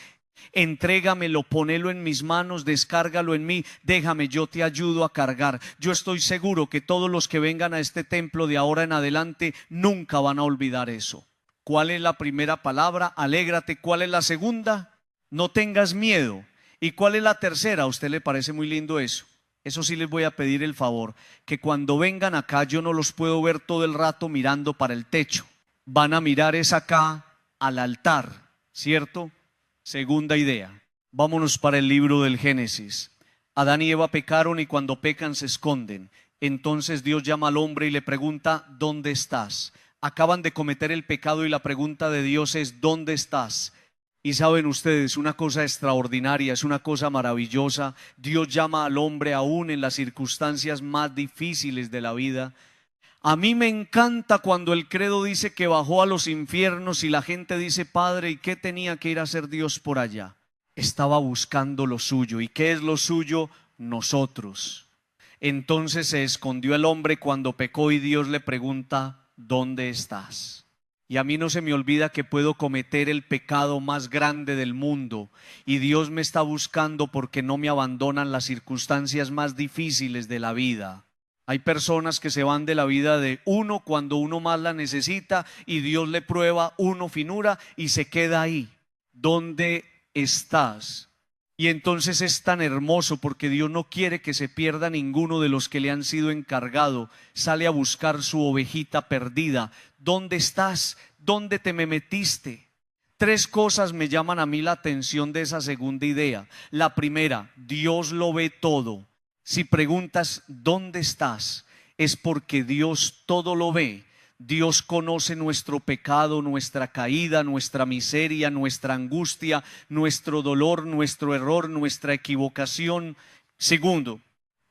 entrégamelo, ponelo en mis manos, descárgalo en mí, déjame, yo te ayudo a cargar. Yo estoy seguro que todos los que vengan a este templo de ahora en adelante nunca van a olvidar eso. ¿Cuál es la primera palabra? Alégrate. ¿Cuál es la segunda? No tengas miedo. ¿Y cuál es la tercera? ¿A usted le parece muy lindo eso? Eso sí, les voy a pedir el favor, que cuando vengan acá yo no los puedo ver todo el rato mirando para el techo. Van a mirar es acá al altar, ¿cierto? Segunda idea. Vámonos para el libro del Génesis. Adán y Eva pecaron, y cuando pecan se esconden. Entonces Dios llama al hombre y le pregunta: ¿dónde estás? Acaban de cometer el pecado y la pregunta de Dios es: ¿dónde estás? Y saben ustedes, una cosa extraordinaria, es una cosa maravillosa. Dios llama al hombre aún en las circunstancias más difíciles de la vida. A mí me encanta cuando el credo dice que bajó a los infiernos, y la gente dice: Padre, ¿y qué tenía que ir a hacer Dios por allá? Estaba buscando lo suyo. ¿Y qué es lo suyo? Nosotros. Entonces se escondió el hombre cuando pecó, y Dios le pregunta: ¿dónde estás? Y a mí no se me olvida que puedo cometer el pecado más grande del mundo, y Dios me está buscando porque no me abandonan las circunstancias más difíciles de la vida. Hay personas que se van de la vida de uno cuando uno más la necesita, y Dios le prueba uno finura y se queda ahí. ¿Dónde estás? Y entonces es tan hermoso porque Dios no quiere que se pierda ninguno de los que le han sido encargado. Sale a buscar su ovejita perdida. ¿Dónde estás? ¿Dónde te me metiste? Tres cosas me llaman a mí la atención de esa segunda idea. La primera, Dios lo ve todo. Si preguntas ¿dónde estás? Es porque Dios todo lo ve. Dios conoce nuestro pecado, nuestra caída, nuestra miseria, nuestra angustia, nuestro dolor, nuestro error, nuestra equivocación. Segundo,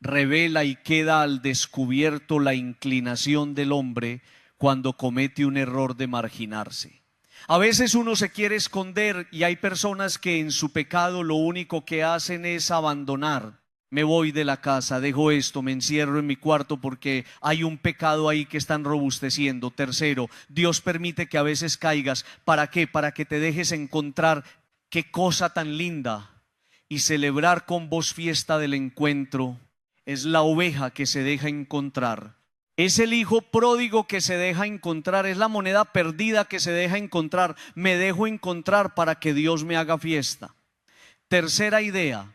revela y queda al descubierto la inclinación del hombre cuando comete un error de marginarse. A veces uno se quiere esconder y hay personas que en su pecado lo único que hacen es abandonar. Me voy de la casa, dejo esto, me encierro en mi cuarto porque hay un pecado ahí que están robusteciendo. Tercero, Dios permite que a veces caigas. ¿Para qué? Para que te dejes encontrar. Qué cosa tan linda. Y celebrar con vos fiesta del encuentro. Es la oveja que se deja encontrar. Es el hijo pródigo que se deja encontrar. Es la moneda perdida que se deja encontrar. Me dejo encontrar para que Dios me haga fiesta. Tercera idea.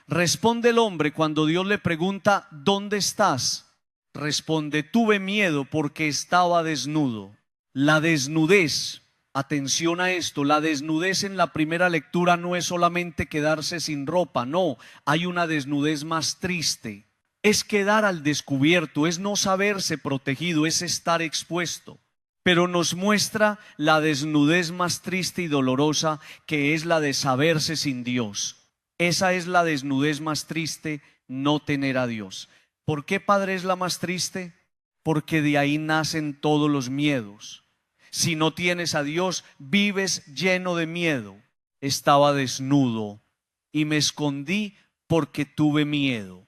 Responde el hombre cuando Dios le pregunta ¿dónde estás? Responde, tuve miedo porque estaba desnudo. La desnudez, atención a esto, la desnudez en la primera lectura no es solamente quedarse sin ropa, no, hay una desnudez más triste. Es quedar al descubierto, es no saberse protegido, es estar expuesto. Pero nos muestra la desnudez más triste y dolorosa, que es la de saberse sin Dios. Esa es la desnudez más triste, no tener a Dios. ¿Por qué, Padre, es la más triste? Porque de ahí nacen todos los miedos. Si no tienes a Dios, vives lleno de miedo. Estaba desnudo y me escondí porque tuve miedo.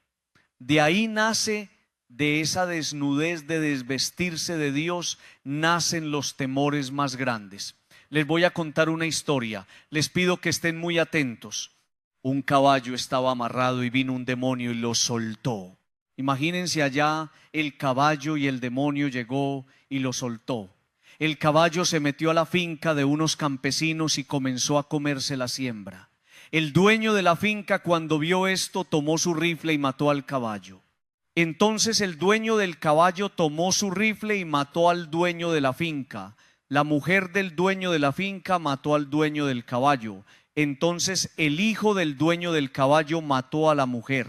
De ahí nace, de esa desnudez de desvestirse de Dios, nacen los temores más grandes. Les voy a contar una historia. Les pido que estén muy atentos. Un caballo estaba amarrado y vino un demonio y lo soltó. Imagínense allá, el caballo y el demonio llegó y lo soltó. El caballo se metió a la finca de unos campesinos y comenzó a comerse la siembra. El dueño de la finca, cuando vio esto, tomó su rifle y mató al caballo. Entonces el dueño del caballo tomó su rifle y mató al dueño de la finca. La mujer del dueño de la finca mató al dueño del caballo. Entonces el hijo del dueño del caballo mató a la mujer.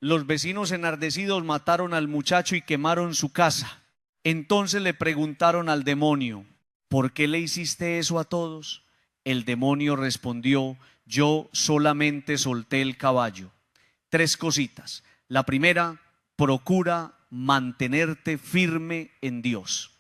Los vecinos enardecidos mataron al muchacho y quemaron su casa. Entonces le preguntaron al demonio, ¿por qué le hiciste eso a todos? El demonio respondió, yo solamente solté el caballo. Tres cositas. La primera, procura mantenerte firme en Dios.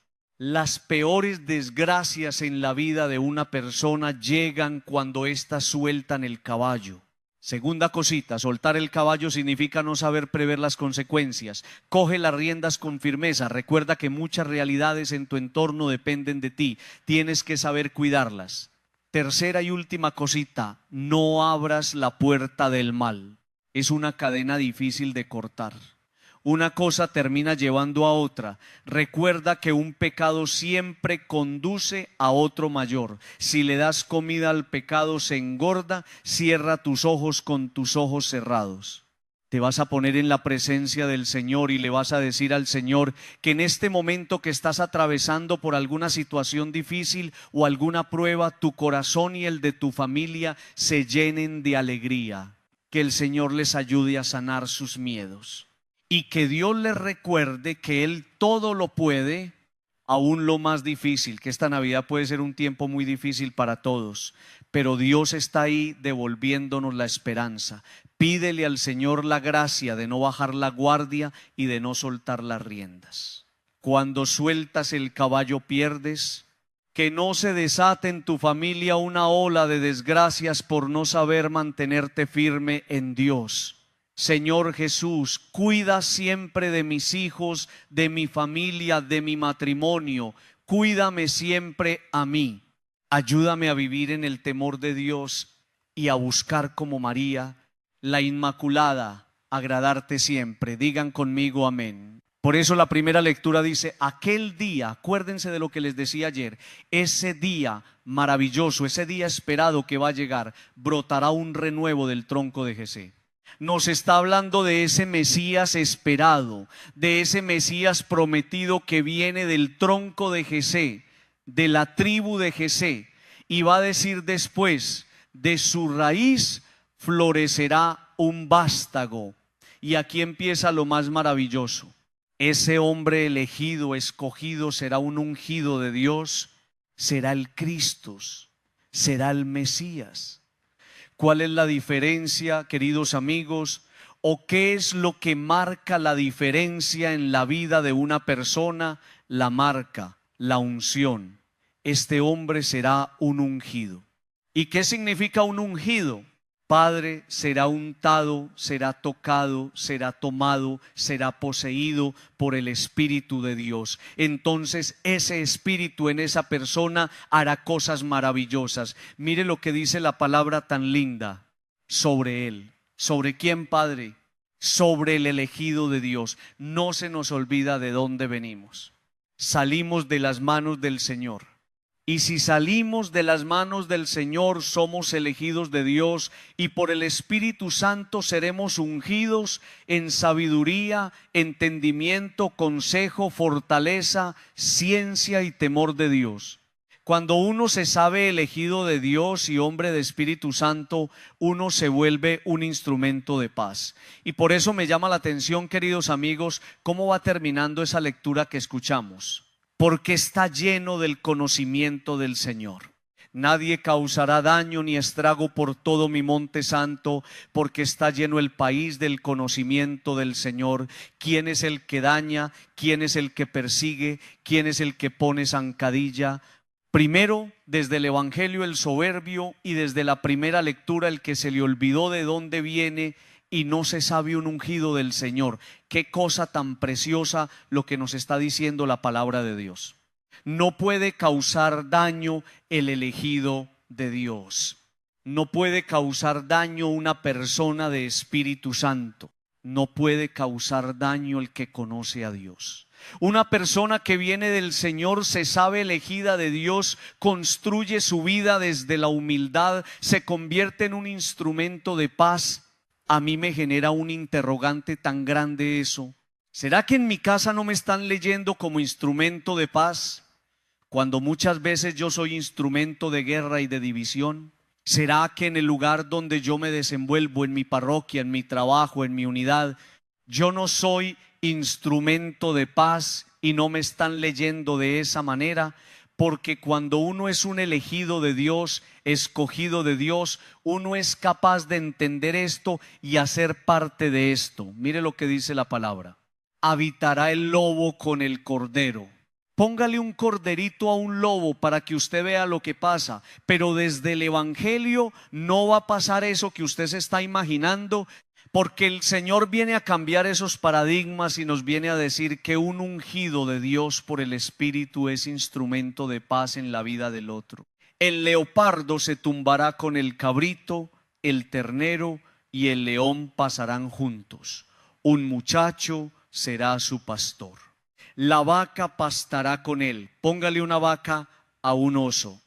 Las peores desgracias en la vida de una persona llegan cuando éstas sueltan el caballo. Segunda cosita, soltar el caballo significa no saber prever las consecuencias. Coge las riendas con firmeza. Recuerda que muchas realidades en tu entorno dependen de ti. Tienes que saber cuidarlas. Tercera y última cosita, no abras la puerta del mal. Es una cadena difícil de cortar. Una cosa termina llevando a otra. Recuerda que un pecado siempre conduce a otro mayor. Si le das comida al pecado se engorda. Cierra tus ojos con tus ojos cerrados. Te vas a poner en la presencia del Señor y le vas a decir al Señor que en este momento que estás atravesando por alguna situación difícil o alguna prueba, tu corazón y el de tu familia se llenen de alegría. Que el Señor les ayude a sanar sus miedos. Y que Dios les recuerde que Él todo lo puede, aún lo más difícil, que esta Navidad puede ser un tiempo muy difícil para todos, pero Dios está ahí devolviéndonos la esperanza. Pídele al Señor la gracia de no bajar la guardia y de no soltar las riendas. Cuando sueltas el caballo pierdes. Que no se desate en tu familia una ola de desgracias por no saber mantenerte firme en Dios. Señor Jesús, cuida siempre de mis hijos, de mi familia, de mi matrimonio. Cuídame siempre a mí. Ayúdame a vivir en el temor de Dios y a buscar como María, la Inmaculada, agradarte siempre. Digan conmigo amén. Por eso la primera lectura dice, aquel día, acuérdense de lo que les decía ayer, ese día maravilloso, ese día esperado que va a llegar, brotará un renuevo del tronco de Jesé. Nos está hablando de ese Mesías esperado, de ese Mesías prometido que viene del tronco de Jesé, de la tribu de Jesé, y va a decir después, de su raíz florecerá un vástago. Y aquí empieza lo más maravilloso. Ese hombre elegido, escogido, será un ungido de Dios, será el Cristo, será el Mesías. ¿Cuál es la diferencia, queridos amigos? ¿O qué es lo que marca la diferencia en la vida de una persona? La marca, la unción. Este hombre será un ungido. ¿Y qué significa un ungido? Padre, será untado, será tocado, será tomado, será poseído por el Espíritu de Dios. Entonces ese Espíritu en esa persona hará cosas maravillosas. Mire lo que dice la palabra tan linda sobre él. ¿Sobre quién, Padre? Sobre el elegido de Dios. No se nos olvida de dónde venimos. Salimos de las manos del Señor. Y si salimos de las manos del Señor, somos elegidos de Dios y por el Espíritu Santo seremos ungidos en sabiduría, entendimiento, consejo, fortaleza, ciencia y temor de Dios. Cuando uno se sabe elegido de Dios y hombre de Espíritu Santo, uno se vuelve un instrumento de paz. Y por eso me llama la atención, queridos amigos, cómo va terminando esa lectura que escuchamos. Porque está lleno del conocimiento del Señor. Nadie causará daño ni estrago por todo mi monte santo, porque está lleno el país del conocimiento del Señor. ¿Quién es el que daña? ¿Quién es el que persigue? ¿Quién es el que pone zancadilla? Primero, desde el Evangelio el soberbio, y desde la primera lectura el que se le olvidó de dónde viene y no se sabe un ungido del Señor. Qué cosa tan preciosa lo que nos está diciendo la palabra de Dios. No puede causar daño el elegido de Dios. No puede causar daño una persona de Espíritu Santo. No puede causar daño el que conoce a Dios. Una persona que viene del Señor, se sabe elegida de Dios, construye su vida desde la humildad, se convierte en un instrumento de paz. A mí me genera un interrogante tan grande eso. ¿Será que en mi casa no me están leyendo como instrumento de paz, cuando muchas veces yo soy instrumento de guerra y de división? ¿Será que en el lugar donde yo me desenvuelvo, en mi parroquia, en mi trabajo, en mi unidad, yo no soy instrumento de paz y no me están leyendo de esa manera? Porque cuando uno es un elegido de Dios, escogido de Dios, uno es capaz de entender esto y hacer parte de esto. Mire lo que dice la palabra. Habitará el lobo con el cordero. Póngale un corderito a un lobo para que usted vea lo que pasa. Pero desde el Evangelio no va a pasar eso que usted se está imaginando, porque el Señor viene a cambiar esos paradigmas y nos viene a decir que un ungido de Dios por el Espíritu es instrumento de paz en la vida del otro. El leopardo se tumbará con el cabrito, el ternero y el león pasarán juntos. Un muchacho será su pastor. La vaca pastará con él. Póngale una vaca a un oso.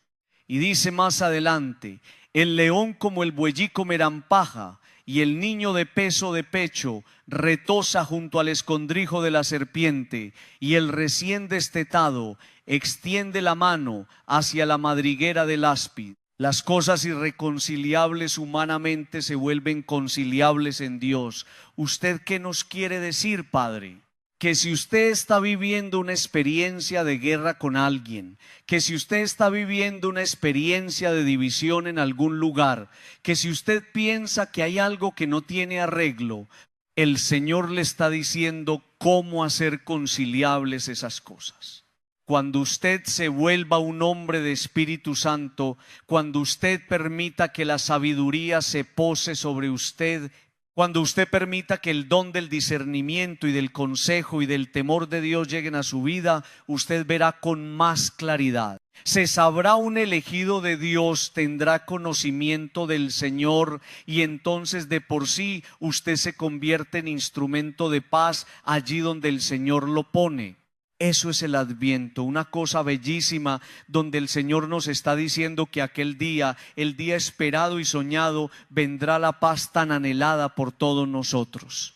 Y dice más adelante, el león como el bueyí comerán paja, y el niño de peso de pecho retosa junto al escondrijo de la serpiente, y el recién destetado extiende la mano hacia la madriguera del áspid. Las cosas irreconciliables humanamente se vuelven conciliables en Dios. ¿Usted qué nos quiere decir, Padre? Que si usted está viviendo una experiencia de guerra con alguien, que si usted está viviendo una experiencia de división en algún lugar, que si usted piensa que hay algo que no tiene arreglo, el Señor le está diciendo cómo hacer conciliables esas cosas. Cuando usted se vuelva un hombre de Espíritu Santo, cuando usted permita que la sabiduría se pose sobre usted, cuando usted permita que el don del discernimiento y del consejo y del temor de Dios lleguen a su vida, usted verá con más claridad. Se sabrá un elegido de Dios, tendrá conocimiento del Señor, y entonces de por sí usted se convierte en instrumento de paz allí donde el Señor lo pone. Eso es el Adviento, una cosa bellísima donde el Señor nos está diciendo que aquel día, el día esperado y soñado, vendrá la paz tan anhelada por todos nosotros.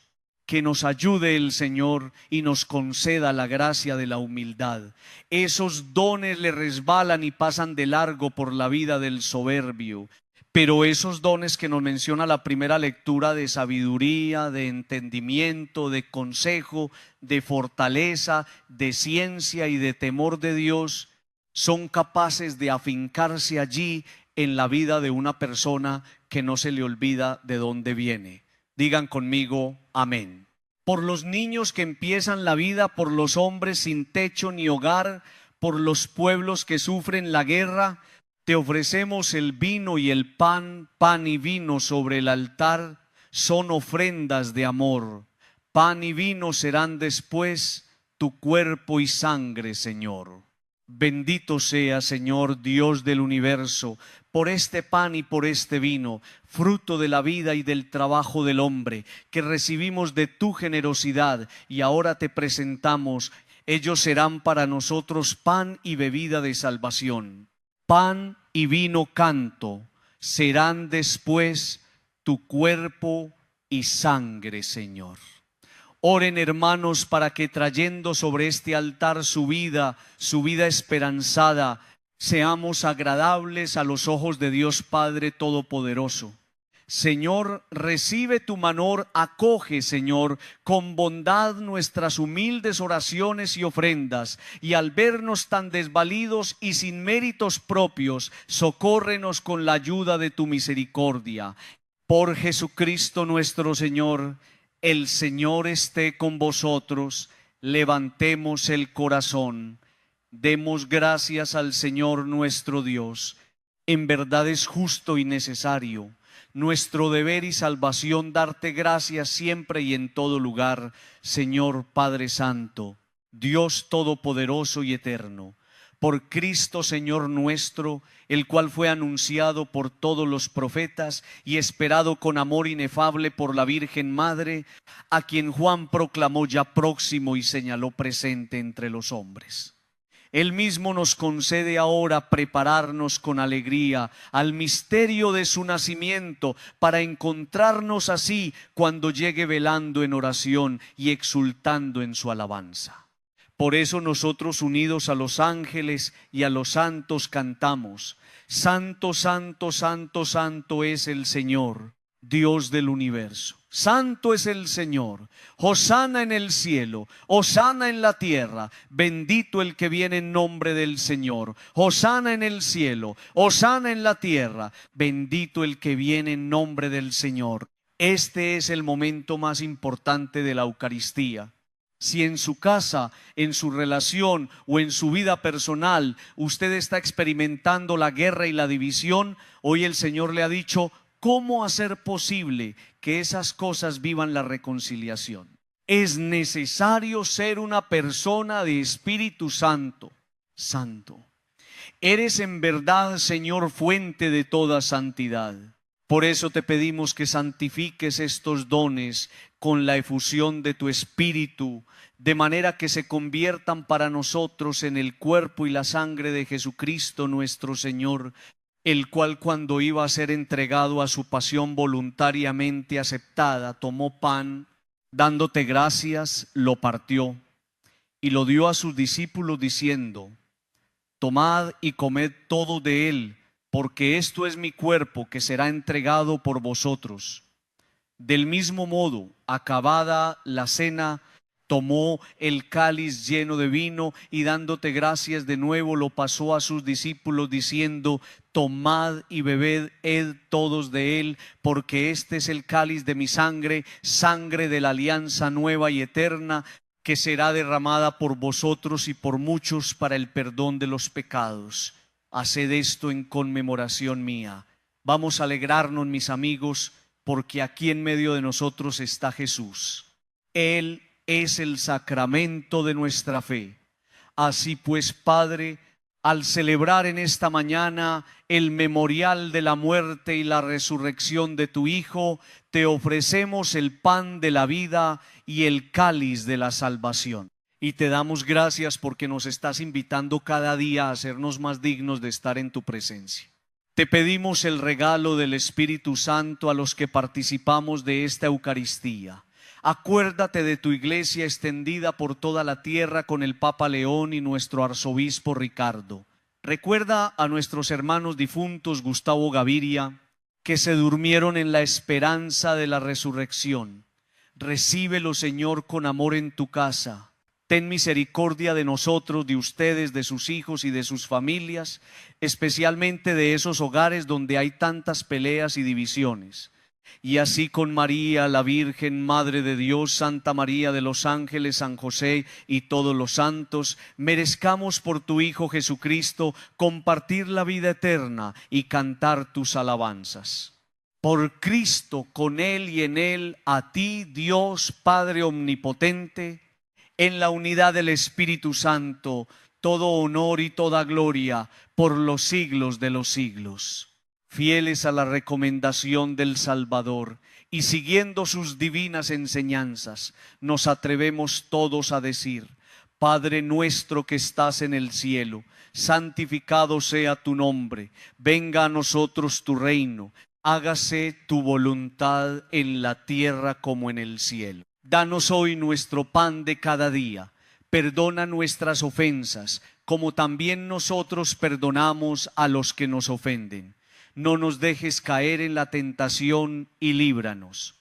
Que nos ayude el Señor y nos conceda la gracia de la humildad. Esos dones le resbalan y pasan de largo por la vida del soberbio. Pero esos dones que nos menciona la primera lectura, de sabiduría, de entendimiento, de consejo, de fortaleza, de ciencia y de temor de Dios, son capaces de afincarse allí en la vida de una persona que no se le olvida de dónde viene. Digan conmigo, amén. Por los niños que empiezan la vida, por los hombres sin techo ni hogar, por los pueblos que sufren la guerra, te ofrecemos el vino y el pan, pan y vino sobre el altar, son ofrendas de amor. Pan y vino serán después tu cuerpo y sangre, Señor. Bendito sea, Señor, Dios del universo, por este pan y por este vino, fruto de la vida y del trabajo del hombre, que recibimos de tu generosidad y ahora te presentamos. Ellos serán para nosotros pan y bebida de salvación. Pan y vino canto, serán después tu cuerpo y sangre, Señor. Oren, hermanos, para que trayendo sobre este altar su vida esperanzada, seamos agradables a los ojos de Dios Padre Todopoderoso. Señor, recibe tu manor, acoge, Señor, con bondad nuestras humildes oraciones y ofrendas, y al vernos tan desvalidos y sin méritos propios, socórrenos con la ayuda de tu misericordia. Por Jesucristo nuestro Señor. El Señor esté con vosotros. Levantemos el corazón. Demos gracias al Señor nuestro Dios. En verdad es justo y necesario, nuestro deber y salvación, darte gracias siempre y en todo lugar, Señor Padre Santo, Dios Todopoderoso y Eterno. Por Cristo Señor nuestro, el cual fue anunciado por todos los profetas y esperado con amor inefable por la Virgen Madre, a quien Juan proclamó ya próximo y señaló presente entre los hombres. Él mismo nos concede ahora prepararnos con alegría al misterio de su nacimiento, para encontrarnos así cuando llegue velando en oración y exultando en su alabanza. Por eso nosotros, unidos a los ángeles y a los santos, cantamos: Santo, santo, santo, santo es el Señor, Dios del universo. Santo es el Señor. Hosana en el cielo, hosana en la tierra. Bendito el que viene en nombre del Señor. Hosana en el cielo, hosana en la tierra. Bendito el que viene en nombre del Señor. Este es el momento más importante de la Eucaristía. Si en su casa, en su relación o en su vida personal usted está experimentando la guerra y la división, hoy el Señor le ha dicho cómo hacer posible que esas cosas vivan la reconciliación. Es necesario ser una persona de Espíritu Santo. Santo. Eres en verdad, Señor, fuente de toda santidad. Por eso te pedimos que santifiques estos dones con la efusión de tu Espíritu, de manera que se conviertan para nosotros en el cuerpo y la sangre de Jesucristo nuestro Señor, el cual, cuando iba a ser entregado a su pasión voluntariamente aceptada, tomó pan, dándote gracias, lo partió y lo dio a sus discípulos diciendo: tomad y comed todo de él, porque esto es mi cuerpo que será entregado por vosotros. Del mismo modo, acabada la cena, tomó el cáliz lleno de vino y dándote gracias de nuevo lo pasó a sus discípulos diciendo: tomad y bebed todos de él, porque este es el cáliz de mi sangre, sangre de la alianza nueva y eterna, que será derramada por vosotros y por muchos para el perdón de los pecados. Haced esto en conmemoración mía. Vamos a alegrarnos, mis amigos, porque aquí en medio de nosotros está Jesús. Él es el sacramento de nuestra fe. Así pues, Padre, al celebrar en esta mañana el memorial de la muerte y la resurrección de tu Hijo, te ofrecemos el pan de la vida y el cáliz de la salvación. Y te damos gracias porque nos estás invitando cada día a hacernos más dignos de estar en tu presencia. Te pedimos el regalo del Espíritu Santo a los que participamos de esta Eucaristía. Acuérdate de tu iglesia extendida por toda la tierra con el Papa León y nuestro arzobispo Ricardo. Recuerda a nuestros hermanos difuntos Gustavo Gaviria, que se durmieron en la esperanza de la resurrección. Recíbelo, Señor, con amor en tu casa. Ten misericordia de nosotros, de ustedes, de sus hijos y de sus familias, especialmente de esos hogares donde hay tantas peleas y divisiones. Y así con María, la Virgen, Madre de Dios, Santa María de los Ángeles, San José y todos los santos, merezcamos por tu Hijo Jesucristo compartir la vida eterna y cantar tus alabanzas. Por Cristo, con Él y en Él, a ti, Dios Padre Omnipotente, en la unidad del Espíritu Santo, todo honor y toda gloria por los siglos de los siglos. Fieles a la recomendación del Salvador y siguiendo sus divinas enseñanzas, nos atrevemos todos a decir: Padre nuestro que estás en el cielo, santificado sea tu nombre, venga a nosotros tu reino, hágase tu voluntad en la tierra como en el cielo. Danos hoy nuestro pan de cada día, perdona nuestras ofensas, como también nosotros perdonamos a los que nos ofenden. No nos dejes caer en la tentación y líbranos